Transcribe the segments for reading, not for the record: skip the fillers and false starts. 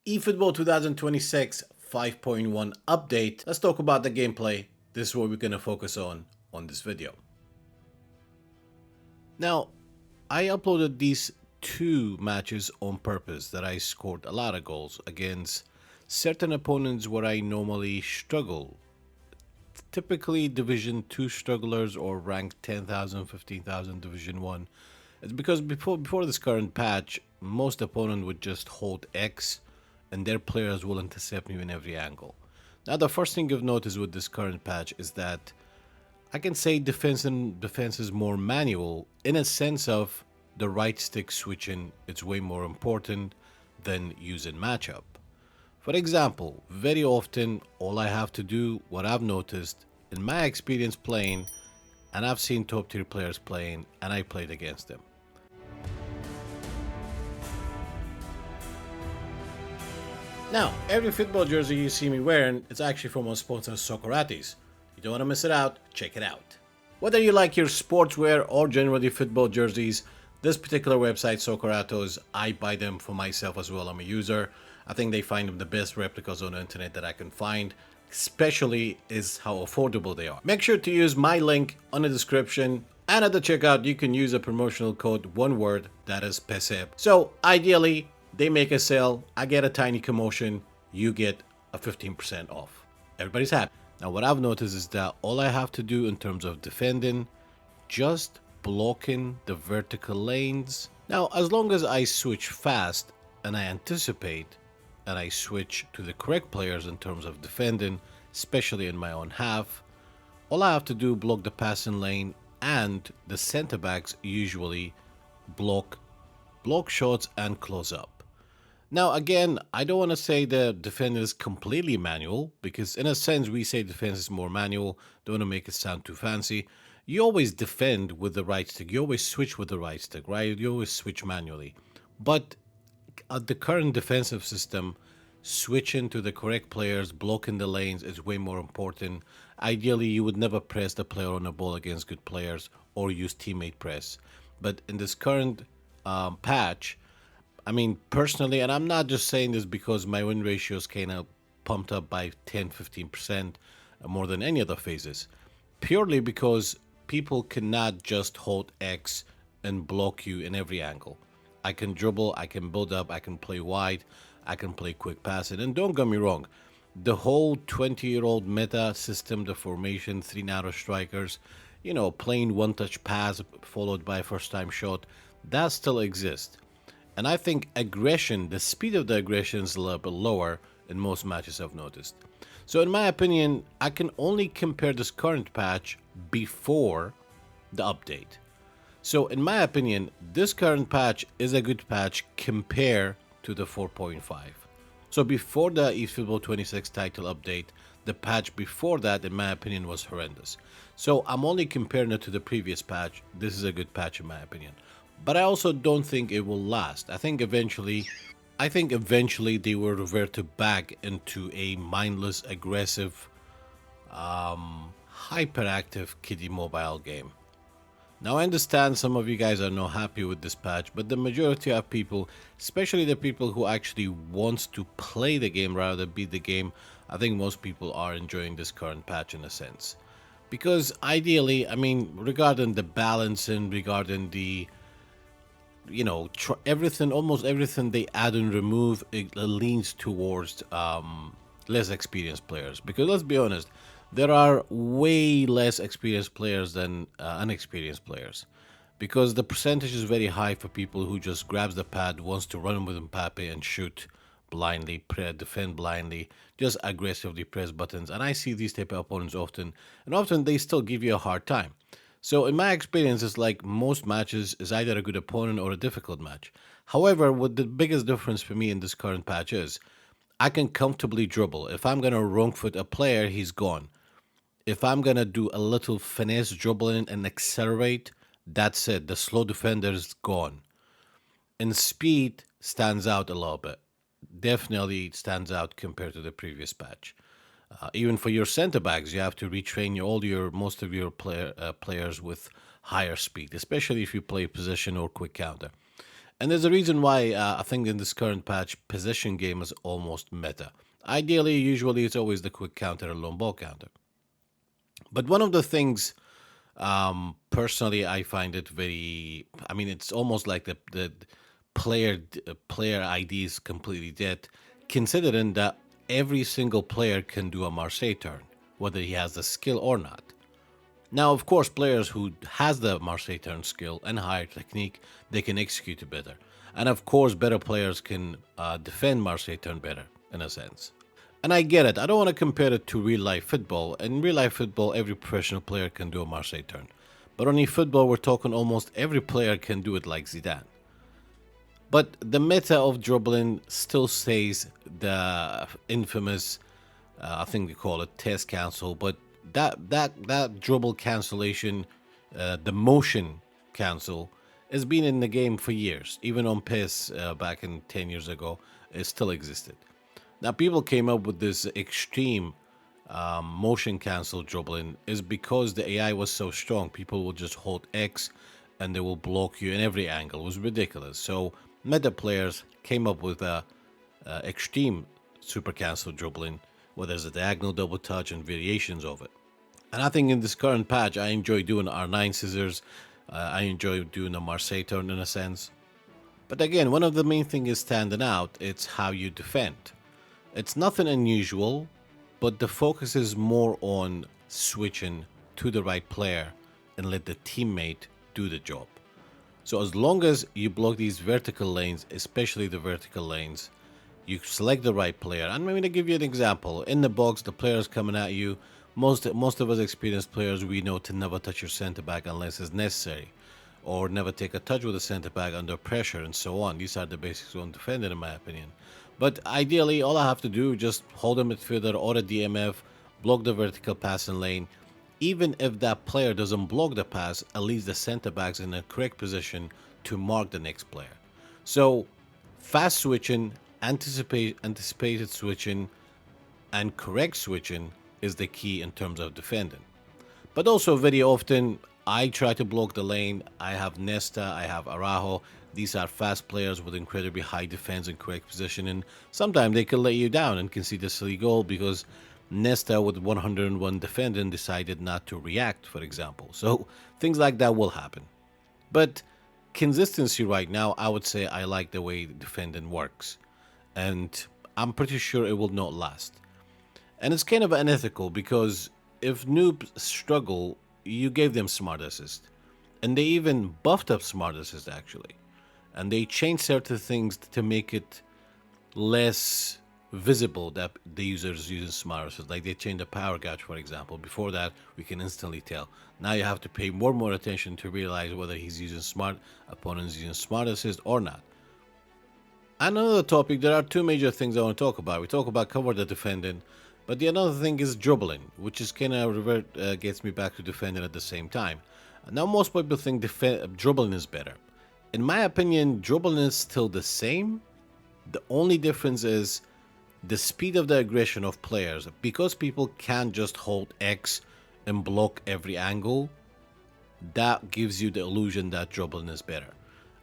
eFootball 2026 5.1 update. Let's talk about the gameplay. This is what we're going to focus on this video. Now, I uploaded these two matches on purpose that I scored a lot of goals against certain opponents where I normally struggle. Typically Division 2 strugglers or ranked 10,000, 15,000 Division 1. It's because before this current patch, most opponent would just hold X and their players will intercept you in every angle. Now the first thing you've noticed with this current patch is that I can say defense is more manual in a sense of the right stick switching. It's way more important than using matchup. For example, very often all I have to do, what I've noticed in my experience playing, and I've seen top tier players playing and I played against them. Now, every football jersey you see me wearing is actually from our sponsor Socrates. You don't want to miss it out, check it out. Whether you like your sportswear or generally football jerseys, this particular website, Socrates, I buy them for myself as well. I'm a user. I think they find them the best replicas on the internet that I can find, especially is how affordable they are. Make sure to use my link on the description, and at the checkout you can use a promotional code, one word, that is PESEB. So ideally, they make a sale, I get a tiny commotion, you get a 15% off. Everybody's happy. Now what I've noticed is that all I have to do in terms of defending, just blocking the vertical lanes. Now as long as I switch fast and I anticipate and I switch to the correct players in terms of defending, especially in my own half, all I have to do block the passing lane, and the center backs usually block shots and close up. Now again, I don't want to say the defense is completely manual, because in a sense we say defense is more manual. Don't want to make it sound too fancy. You always defend with the right stick, you always switch with the right stick, right? You always switch manually. But at the current defensive system, switching to the correct players, blocking the lanes is way more important. Ideally, you would never press the player on the ball against good players or use teammate press. But in this current patch, I mean, personally, and I'm not just saying this because my win ratio is kind of pumped up by 10-15% more than any other phases, purely because people cannot just hold X and block you in every angle. I can dribble, I can build up, I can play wide, I can play quick passing. And don't get me wrong, the whole 20-year-old meta system, the formation, 3 narrow strikers, you know, playing one-touch pass followed by a first-time shot, that still exists. And I think aggression, the speed of the aggression is a little bit lower in most matches I've noticed. So in my opinion, I can only compare this current patch before the update. So in my opinion, this current patch is a good patch compared to the 4.5. So before the eFootball 26 title update, the patch before that, in my opinion, was horrendous. So I'm only comparing it to the previous patch. This is a good patch in my opinion. But I also don't think it will last. I think eventually they will revert back into a mindless, aggressive, hyperactive kiddie mobile game. Now I understand some of you guys are not happy with this patch, but the majority of people, especially the people who actually wants to play the game rather than beat the game, I think most people are enjoying this current patch in a sense. Because ideally, I mean, regarding the balancing, regarding the, you know, everything, almost everything they add and remove, it leans towards less experienced players. Because let's be honest, there are way less experienced players than unexperienced players, because the percentage is very high for people who just grabs the pad, wants to run with Mbappe and shoot blindly, defend blindly, just aggressively press buttons. And I see these type of opponents often, and often they still give you a hard time. So in my experience, it's like most matches is either a good opponent or a difficult match. However, what the biggest difference for me in this current patch is, I can comfortably dribble. If I'm going to wrong foot a player, he's gone. If I'm going to do a little finesse dribbling and accelerate, that's it. The slow defender is gone. And speed stands out a little bit. Definitely stands out compared to the previous patch. Even for your center backs, you have to retrain most of your players with higher speed, especially if you play possession or quick counter. And there's a reason why I think in this current patch, possession game is almost meta. Ideally, usually it's always the quick counter or long ball counter. But one of the things, personally, I find it very. I mean, it's almost like the player ID is completely dead, considering that every single player can do a Marseille turn, whether he has the skill or not. Now, of course, players who has the Marseille turn skill and higher technique, they can execute it better. And of course, better players can defend Marseille turn better, in a sense. And I get it. I don't want to compare it to real life football. In real life football, every professional player can do a Marseille turn. But on eFootball, we're talking almost every player can do it like Zidane. But the meta of dribbling still stays the infamous, I think they call it test cancel, but that dribble cancellation, the motion cancel, has been in the game for years. Even on PES back in 10 years ago, it still existed. Now, people came up with this extreme motion cancel dribbling is because the AI was so strong. People will just hold X and they will block you in every angle. It was ridiculous. So meta players came up with a extreme super cancel dribbling, where there's a diagonal double touch and variations of it. And I think in this current patch, I enjoy doing R9 scissors. I enjoy doing a Marseille turn in a sense. But again, one of the main things is standing out. It's how you defend. It's nothing unusual, but the focus is more on switching to the right player and let the teammate do the job. So as long as you block these vertical lanes, especially the vertical lanes, you select the right player. And I'm going to give you an example. In the box, the player's coming at you. Most of us experienced players, we know to never touch your center back unless it's necessary, or never take a touch with a center back under pressure, and so on. These are the basics on defending, in my opinion. But ideally, all I have to do is just hold a midfielder or a DMF, block the vertical passing lane. Even if that player doesn't block the pass, at least the center back's in the correct position to mark the next player. So fast switching, anticipated switching, and correct switching is the key in terms of defending. But also very often, I try to block the lane. I have Nesta, I have Araujo. These are fast players with incredibly high defense and correct positioning. Sometimes they can let you down and concede a silly goal because Nesta with 101 defending decided not to react, for example. So things like that will happen. But consistency right now, I would say I like the way defending works. And I'm pretty sure it will not last. And it's kind of unethical because if noobs struggle, you gave them smart assist. And they even buffed up smart assist actually. And they changed certain things to make it less visible that the user is using smart assist. Like they changed the power gauge, for example. Before that, we can instantly tell. Now you have to pay more and more attention to realize whether he's using smart, opponents using smart assist or not. And another topic, there are two major things I want to talk about. We talk about cover the defending, but the another thing is dribbling, which is kind of gets me back to defending at the same time. Now most people think dribbling is better. In my opinion, dribbling is still the same. The only difference is the speed of the aggression of players. Because people can't just hold X and block every angle, that gives you the illusion that dribbling is better.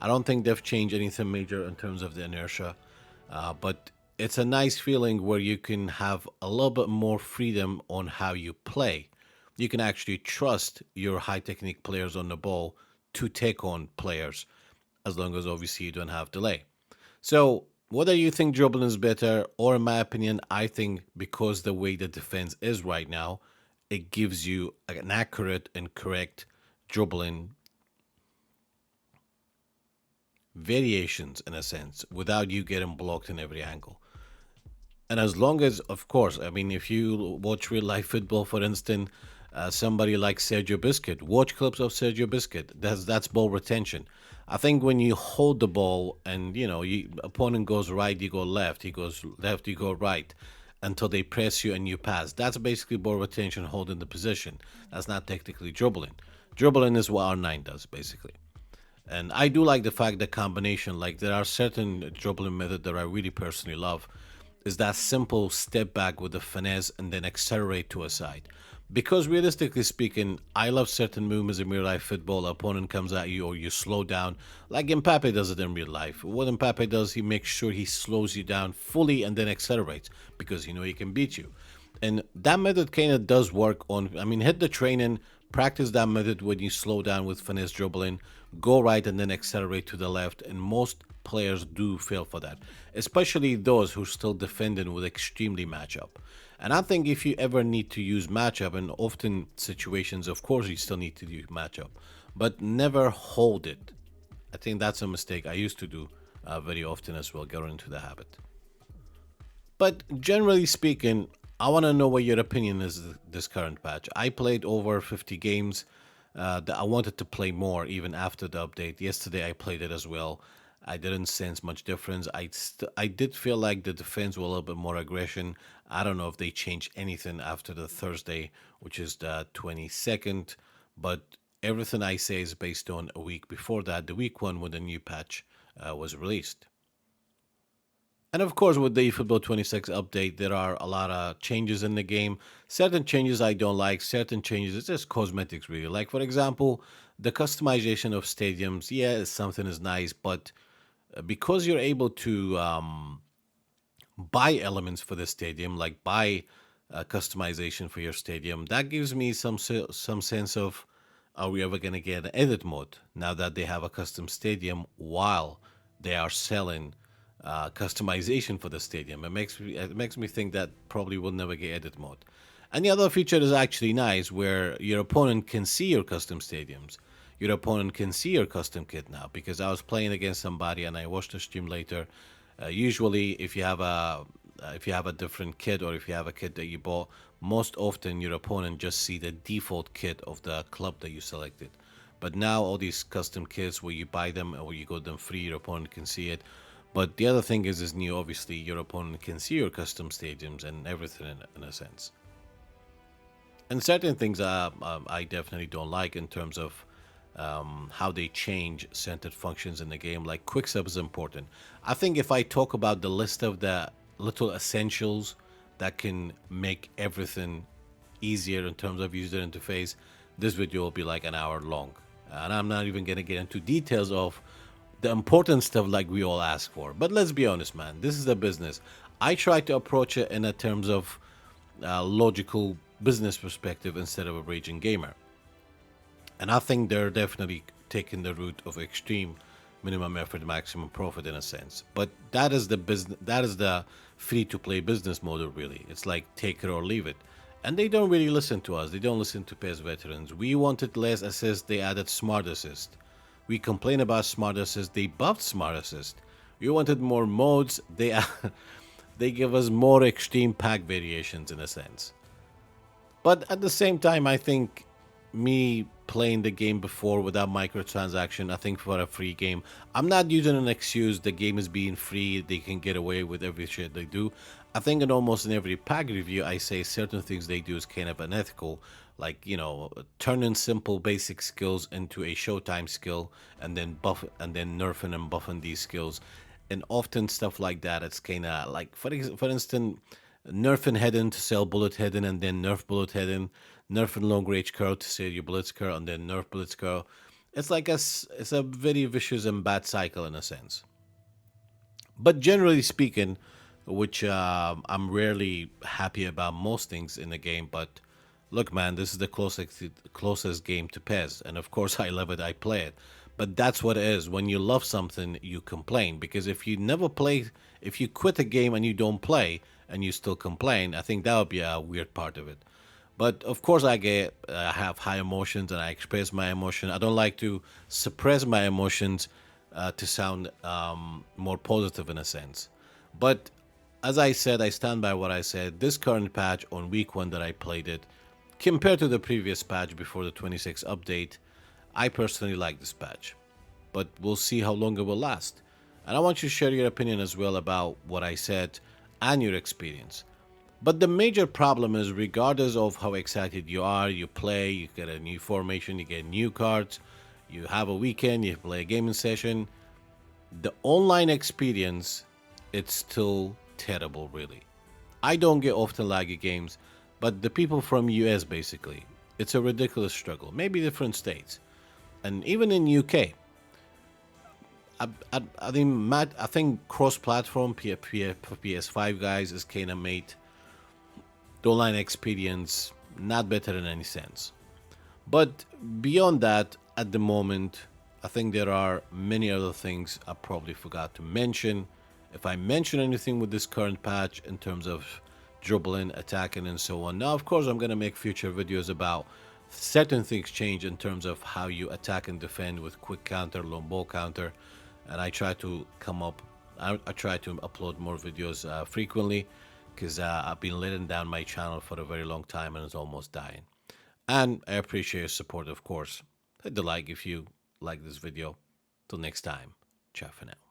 I don't think they've changed anything major in terms of the inertia, but it's a nice feeling where you can have a little bit more freedom on how you play. You can actually trust your high technique players on the ball to take on players, as long as obviously you don't have delay. So whether you think dribbling is better, or in my opinion, I think because the way the defense is right now, it gives you an accurate and correct dribbling variations in a sense without you getting blocked in every angle. And as long as, of course, I mean, if you watch real life football, for instance, somebody like Sergio Busquets, watch clips of Sergio Busquets. That's ball retention. I think when you hold the ball and opponent goes right, you go left. He goes left, you go right, until they press you and you pass. That's basically ball retention, holding the position. That's not technically dribbling. Dribbling is what R9 does basically. And I do like the fact that combination, like there are certain dribbling methods that I really personally love. is that simple step back with the finesse and then accelerate to a side. Because realistically speaking, I love certain movements in real life football. Opponent comes at you or you slow down, like Mbappe does it in real life. What Mbappe does, he makes sure he slows you down fully and then accelerates because he can beat you. And that method kind of does work on, I mean, hit the training, practice that method when you slow down with finesse dribbling, go right and then accelerate to the left. And most players do fail for that, especially those who are still defending with extremely matchup. And I think if you ever need to use matchup, and often situations, of course, you still need to use matchup, but never hold it. I think that's a mistake I used to do very often as well, get into the habit. But generally speaking, I want to know what your opinion is this current patch. I played over 50 games. That I wanted to play more even after the update. Yesterday I played it as well. I didn't sense much difference. I did feel like the defense was a little bit more aggression. I don't know if they changed anything after the Thursday, which is the 22nd, but everything I say is based on a week before that, the week one when the new patch was released. And of course, with the eFootball 26 update, there are a lot of changes in the game. Certain changes I don't like, certain changes, it's just cosmetics really. Like, for example, the customization of stadiums, yeah, something is nice, but because you're able to buy elements for the stadium, like buy customization for your stadium, that gives me some sense of, are we ever going to get an edit mode now that they have a custom stadium while they are selling customization for the stadium? It makes me think that probably will never get edit mode. And the other feature is actually nice, where your opponent can see your custom stadiums. Your opponent can see your custom kit now, because I was playing against somebody and I watched the stream later. Usually, if you have a different kit, or if you have a kit that you bought, most often your opponent just see the default kit of the club that you selected. But now all these custom kits, where you buy them or you got them free, your opponent can see it. But the other thing is new. Obviously, your opponent can see your custom stadiums and everything in a sense. And certain things I definitely don't like in terms of how they change centered functions in the game. Like quick sub is important. I think if I talk about the list of the little essentials that can make everything easier in terms of user interface, this video will be like an hour long. And I'm not even going to get into details of the important stuff like we all ask for. But let's be honest, man, this is a business. I try to approach it in a terms of logical business perspective instead of a raging gamer. And I think they're definitely taking the route of extreme minimum effort, maximum profit in a sense. But that is the business. That is the free-to-play business model. Really, it's like take it or leave it. And they don't really listen to us. They don't listen to PES veterans. We wanted less assist. They added smart assist. We complain about smart assist. They buffed smart assist. We wanted more modes. They give us more extreme pack variations in a sense. But at the same time, I think me playing the game before without microtransaction, I think for a free game, I'm not using an excuse the game is being free, they can get away with every shit they do. I think in every pack review I say certain things they do is kind of unethical, like turning simple basic skills into a showtime skill, and then nerfing and buffing these skills. And often stuff like that, it's kind of like, for instance, nerfing heading to sell bullet heading, and then nerf bullet heading, nerfing long range curl to sell your blitz curl, and then nerf blitz curl. It's like it's a very vicious and bad cycle in a sense. But generally speaking, which I'm rarely happy about most things in the game, but look, man, this is the closest game to PES, and of course I love it, I play it. But that's what it is. When you love something, you complain, because if you never play, if you quit a game and you don't play and you still complain, I think that would be a weird part of it. But of course, I have high emotions and I express my emotion. I don't like to suppress my emotions to sound more positive in a sense. But as I said, I stand by what I said. This current patch on week one that I played it, compared to the previous patch before the 26 update, I personally like this patch. But we'll see how long it will last. And I want you to share your opinion as well about what I said and your experience. But the major problem is, regardless of how excited you are, you play, you get a new formation, you get new cards, you have a weekend, you play a gaming session, the online experience, it's still terrible, really. I don't get often laggy games, but the people from US basically, it's a ridiculous struggle. Maybe different states, and even in UK, I think cross-platform PS5 guys is kind of made the online experience not better in any sense. But beyond that, at the moment, I think there are many other things I probably forgot to mention. If I mention anything with this current patch in terms of dribbling, attacking, and so on, now of course I'm gonna make future videos about certain things change in terms of how you attack and defend with quick counter, long ball counter, and I try to come up. I try to upload more videos frequently because I've been letting down my channel for a very long time and it's almost dying. And I appreciate your support, of course. Hit the like if you like this video. Till next time, ciao for now.